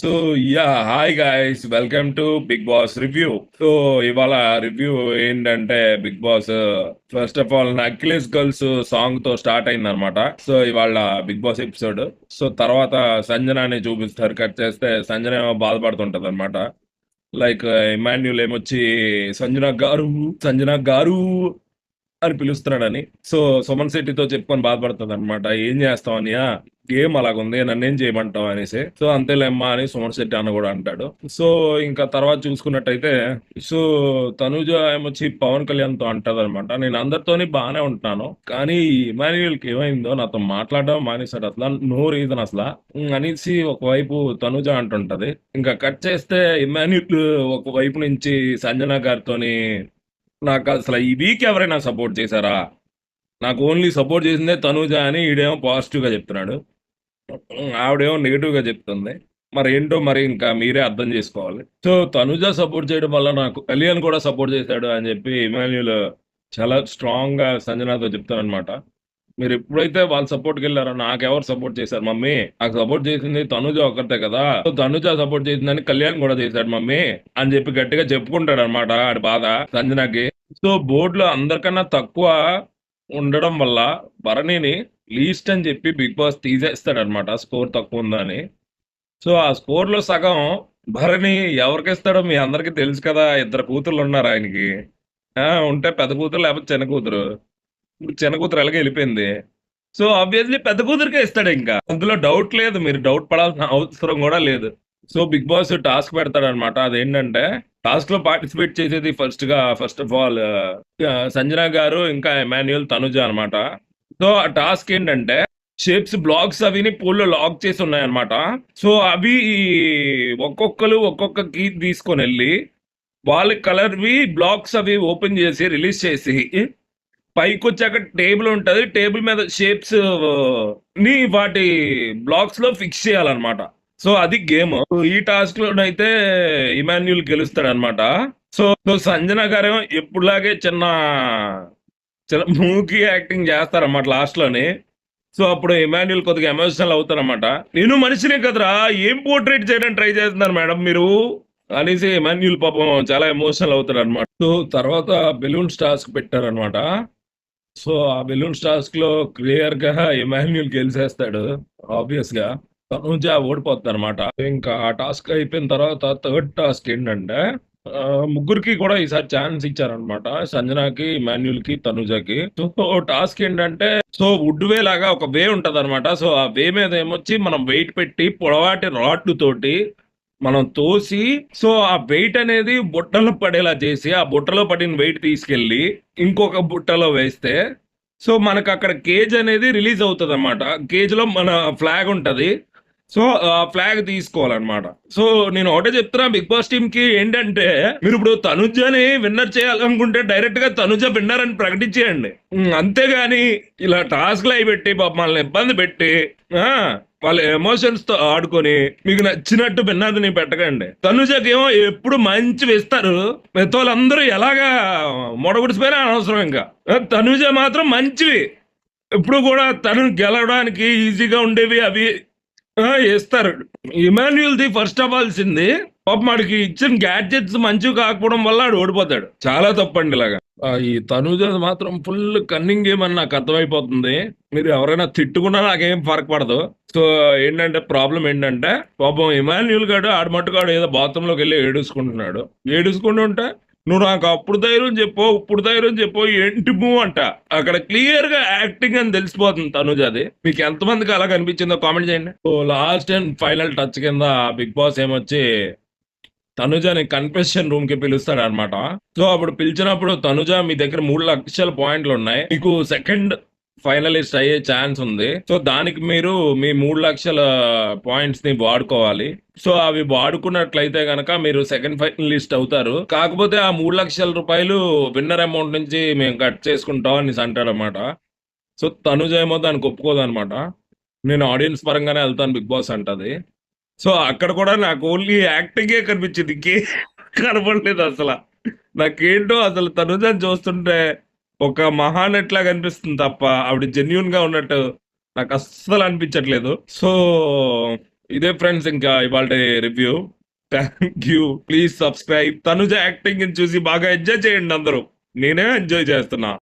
So hi guys, welcome to Bigg Boss review. So ఇవాళ review ఏంటంటే, Bigg Boss first of all Akhilesh girls song తో start అయింది అనమాట. So ఇవాళ big boss episode. So తర్వాత సంజనాని చూపిస్తారు. కట్ చేస్తే సంజన ఏమో బాధపడుతుంటది అనమాట. లైక్ ఇమాన్యుల్ ఏమొచ్చి సంజన గారు, సంజన గారు అని పిలుస్తున్నాడని. సో సుమన్ శెట్టితో చెప్పుకొని బాధపడుతుంది అనమాట. ఏం చేస్తాం అనియా, గేమ్ అలాగుంది, నన్నేం చేయమంటావు అనేసి. సో అంతేలేమ్మా అని సుమన్ శెట్టి అన్న కూడా అంటాడు. సో ఇంకా తర్వాత చూసుకున్నట్టయితే, సో తనుజ ఏమొచ్చి పవన్ కళ్యాణ్ తో అంటది అనమాట, నేను అందరితోని బాగానే ఉంటున్నాను, కానీ ఇమాన్యుయల్ కి ఏమైందో నాతో మాట్లాడడం మానేశాడు, అసలు నో రీజన్ అసలు అనేసి ఒకవైపు తనుజ అంటుంటది. ఇంకా కట్ చేస్తే ఇమాన్యుల్ ఒకవైపు నుంచి సంజన గారితోని, నాకు అసలు ఈ వీక్ ఎవరైనా సపోర్ట్ చేశారా, నాకు ఓన్లీ సపోర్ట్ చేసిందే తనూజ అని ఈడేమో పాజిటివ్ గా చెప్తున్నాడు, ఆవిడేమో నెగిటివ్ గా చెప్తుంది. మరి ఏంటో, మరి ఇంకా మీరే అర్థం చేసుకోవాలి. సో తనుజ సపోర్ట్ చేయడం వల్ల నాకు కళ్యాణ్ కూడా సపోర్ట్ చేశాడు అని చెప్పి ఇమాన్యుల్ చాలా స్ట్రాంగ్ గా సంజనాతో చెప్తానమాట. మీరు ఎప్పుడైతే వాళ్ళ సపోర్ట్కి వెళ్ళారో, నాకెవరు సపోర్ట్ చేశారు మమ్మీ, నాకు సపోర్ట్ చేసింది తనుజ ఒకరితే కదా, సో తనుజ సపోర్ట్ చేసిందని కళ్యాణ్ కూడా చేశాడు మమ్మీ అని చెప్పి గట్టిగా చెప్పుకుంటాడు అనమాట ఆడి బాధ సంజనాకి. సో బోర్డులో అందరికన్నా తక్కువ ఉండడం వల్ల భరణిని లీస్ట్ అని చెప్పి బిగ్ బాస్ తీసేస్తాడు అనమాట, స్కోర్ తక్కువ ఉందని. సో ఆ స్కోర్ లో సగం భరణి ఎవరికి ఇస్తాడో మీ అందరికి తెలుసు కదా. ఇద్దరు కూతుర్లు ఉన్నారు ఆయనకి. ఉంటే పెద్ద కూతురు లేకపోతే చిన్న కూతురు. చిన్న కూతురు ఎలాగ వెళ్ళిపోయింది. సో ఆబ్వియస్లీ పెద్ద కూతురికే ఇస్తాడు, ఇంకా అందులో డౌట్ లేదు, మీరు డౌట్ పడాల్సిన అవసరం కూడా లేదు. సో బిగ్ బాస్ టాస్క్ పెడతాడు అనమాట. అదేంటంటే, టాస్క్ లో పార్టిసిపేట్ చేసేది ఫస్ట్ ఆఫ్ ఆల్ సంజన గారు, ఇంకా ఎమాన్యుయల్, తనుజ అనమాట. సో ఆ టాస్క్ ఏంటంటే, షేప్స్ బ్లాక్స్ అవిని పూల్లో లాక్ చేసి ఉన్నాయన్నమాట. సో అవి ఒక్కొక్కరు ఒక్కొక్క కీ తీసుకొని వెళ్ళి వాళ్ళ కలర్వి బ్లాక్స్ అవి ఓపెన్ చేసి రిలీజ్ చేసి, పైకి వచ్చాక టేబుల్ ఉంటది, టేబుల్ మీద షేప్స్ ని వాటి బ్లాక్స్ లో ఫిక్స్ చేయాలన్నమాట. సో అది గేమ్. ఈ టాస్క్ లోనైతే ఇమాన్యుల్ గెలుస్తాడు అనమాట. సో సంజన గారేమో ఎప్పుడులాగే చిన్న చిన్న మూకీ యాక్టింగ్ చేస్తారన్నమాట లాస్ట్ లోని. సో అప్పుడు ఇమాన్యుల్ కొద్దిగా ఎమోషనల్ అవుతారన్నమాట. నేను మనిషినే కదరా, ఏం పోర్ట్రేట్ చేయడానికి ట్రై చేస్తున్నారు మేడం మీరు అనేసి ఇమాన్యుల్ పాపం చాలా ఎమోషనల్ అవుతారు అనమాట. సో తర్వాత బెలూన్స్ టాస్క్ పెట్టారనమాట. సో ఆ బెలూన్స్ టాస్క్ లో క్లియర్ గా ఇమాన్యుల్ గెలిచేస్తాడు ఆబ్వియస్ గా. తనుజ ఓడిపోతుంది అనమాట. ఇంకా ఆ టాస్క్ అయిపోయిన తర్వాత థర్డ్ టాస్క్ ఏంటంటే, ముగ్గురికి కూడా ఈసారి ఛాన్స్ ఇచ్చారనమాట, సంజనాకి, ఇమాన్యుల్ కి, తనుజకి. సో టాస్క్ ఏంటంటే, సో వుడ్ వే లాగా ఒక వే ఉంటది అనమాట. సో ఆ వే మీద ఏమొచ్చి మనం వెయిట్ పెట్టి పొడవాటి రాడ్ తోటి మనం తోసి, సో ఆ వెయిట్ అనేది బుట్టలో పడేలా చేసి, ఆ బుట్టలో పడిన వెయిట్ తీసుకెళ్లి ఇంకొక బుట్టలో వేస్తే, సో మనకు అక్కడ కేజ్ అనేది రిలీజ్ అవుతుంది అనమాట. కేజ్ లో మన ఫ్లాగ్ ఉంటది. సో ఆ ఫ్లాగ్ తీసుకోవాలన్నమాట. సో నేను ఒకటే చెప్తున్నా బిగ్ బాస్ టీమ్ కి ఏంటంటే, మీరు ఇప్పుడు తనుజని విన్నర్ చేయాలనుకుంటే డైరెక్ట్ గా తనుజ విన్నర్ అని ప్రకటించేయండి. అంతేగాని ఇలా టాస్క్లు అయి పెట్టి మమ్మల్ని ఇబ్బంది పెట్టి వాళ్ళ ఎమోషన్స్ తో ఆడుకొని మీకు నచ్చినట్టు విన్నర్ని పెట్టకండి. తనుజకేమో ఎప్పుడు మంచి వేస్తారు, మిగతా వాళ్ళందరూ ఎలాగా మొడగుడిసిపోయినా అనవసరం. ఇంకా తనుజ మాత్రం మంచివి, ఇప్పుడు కూడా తను గెలవడానికి ఈజీగా ఉండేవి అవి ఇస్తారు. ఇమాన్యుల్ ది ఫస్ట్ అవ్వాల్సింది, పాపం వాడికి ఇచ్చిన గ్యాడ్జెట్స్ మంచివి కాకపోవడం వల్ల ఆడు ఓడిపోతాడు. చాలా తప్పండి ఇలాగా. ఈ తనుజ మాత్రం ఫుల్ కన్నింగ్ గేమ్ అని నాకు అర్థమైపోతుంది. మీరు ఎవరైనా తిట్టుకున్నా నాకేం ఫరక్ పడదు. సో ఏంటంటే, ప్రాబ్లం ఏంటంటే, పాపం ఇమాన్యుల్ గాడు ఆడు మట్టుగాడు ఏదో బాత్రూమ్ లోకి వెళ్ళి ఏడుచుకుంటున్నాడు. ఏడుచుకుంటుంటే, నువ్వు నాకు అప్పుడు ధైర్యం చెప్పు, ఇప్పుడు ధైర్యం చెప్పు, ఏంటి మూవ్ అంట. అక్కడ క్లియర్ గా యాక్టింగ్ అని తెలిసిపోతుంది తనుజ. అది మీకు ఎంతమందికి అలా కనిపించిందో కామెంట్ చేయండి. So last and final touch కింద బిగ్ బాస్ ఏమొచ్చి తనుజని కన్ఫెషన్ రూమ్ కి పిలుస్తాడు అనమాట. సో అప్పుడు పిలిచినప్పుడు, తనుజ మీ దగ్గర 3 లక్షల పాయింట్లు ఉన్నాయి, మీకు సెకండ్ ఫైనలిస్ట్ అయ్యే ఛాన్స్ ఉంది. సో దానికి మీరు మీ 3 లక్షల పాయింట్స్ ని వాడుకోవాలి. సో అవి వాడుకున్నట్లయితే గనక మీరు సెకండ్ ఫైనలిస్ట్ అవుతారు. కాకపోతే ఆ 3 లక్షల రూపాయలు విన్నర్ అమౌంట్ నుంచి మేము కట్ చేసుకుంటాం అని అంటాడు అనమాట. సో తనుజ ఏమో దానికి ఒప్పుకోదు అనమాట. నేను ఆడియన్స్ పరంగానే వెళ్తాను బిగ్ బాస్ అంటది. సో అక్కడ కూడా నాకు ఓన్లీ యాక్టింగే కనిపించింది, ఇంకే కనపడలేదు అసలు. నాకేంటో అసలు తనుజని చూస్తుంటే ఒక మహానట్ లాగా అనిపిస్తుంది తప్ప ఆవిడ జెన్యున్ గా ఉన్నట్టు నాకు అస్సలు అనిపించట్లేదు. సో ఇదే ఫ్రెండ్స్ ఇంకా ఇవాల్టి review. Thank you. Please subscribe. Tanuja యాక్టింగ్‌ని చూసి బాగా ఎంజాయ్ చేయండి అందరూ. నేనే ఎంజాయ్ చేస్తున్నా.